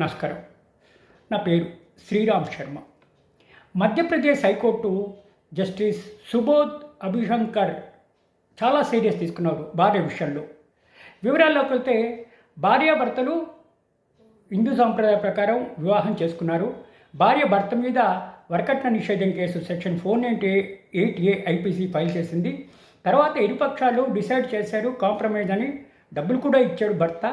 నమస్కారం. నా పేరు శ్రీరామ్ శర్మ. మధ్యప్రదేశ్ హైకోర్టు జస్టిస్ సుబోధ్ అభిశంకర్ చాలా సీరియస్ తీసుకున్నారు భార్య విషయంలో. వివరాల్లోకి వెళ్తే, భార్యాభర్తలు హిందూ సాంప్రదాయ ప్రకారం వివాహం చేసుకున్నారు. భార్య భర్త మీద వరకట్న నిషేధం case section 498A IPC file చేసింది. తర్వాత ఇరుపక్షాలు డిసైడ్ చేశారు కాంప్రమైజ్ అని. డబ్బులు కూడా ఇచ్చాడు భర్త.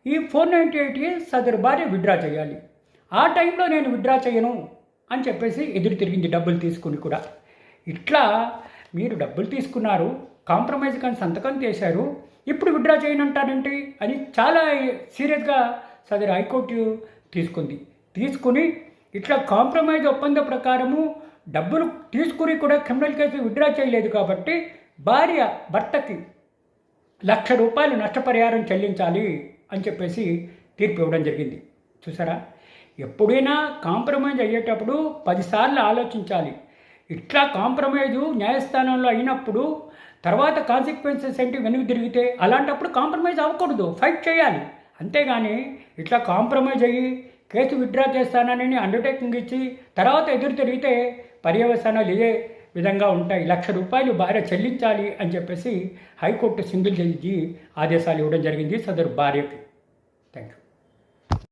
ఈ 498A సదరు భార్య విత్డ్రా చేయాలి. ఆ టైంలో నేను విత్డ్రా చేయను అని చెప్పేసి ఎదురు తిరిగింది, డబ్బులు తీసుకుని కూడా. ఇట్లా మీరు డబ్బులు తీసుకున్నారు, కాంప్రమైజ్ కానీ సంతకం చేశారు, ఇప్పుడు విత్డ్రా చేయనంటారంటే అని చాలా సీరియస్గా సదరు హైకోర్టు తీసుకుని ఇట్లా కాంప్రమైజ్ ఒప్పంద ప్రకారము డబ్బులు తీసుకుని కూడా క్రిమినల్ కేసు విత్డ్రా చేయలేదు కాబట్టి భార్య భర్తకి ₹1,00,000 నష్టపరిహారం చెల్లించాలి అని చెప్పేసి తీర్పు ఇవ్వడం జరిగింది. చూసారా, ఎప్పుడైనా కాంప్రమైజ్ అయ్యేటప్పుడు 10 సార్లు ఆలోచించాలి. ఇట్లా కాంప్రమైజు న్యాయస్థానంలో అయినప్పుడు తర్వాత కాన్సిక్వెన్సెస్ ఏంటి వెనుక తిరిగితే, అలాంటప్పుడు కాంప్రమైజ్ అవ్వకూడదు, ఫైట్ చేయాలి. అంతేగాని ఇట్లా కాంప్రమైజ్ అయ్యి కేసు విత్డ్రా చేస్తానని అండర్టేకింగ్ ఇచ్చి తర్వాత ఎదురు తిరిగితే పర్యవసానాలు ఇదే విధంగా ఉంటాయి. ₹1,00,000 భార్య చెల్లించాలి అని చెప్పేసి హైకోర్టు సింగిల్ జడ్జి ఆదేశాలు ఇవ్వడం జరిగింది సదరు భార్యకి. Thank you.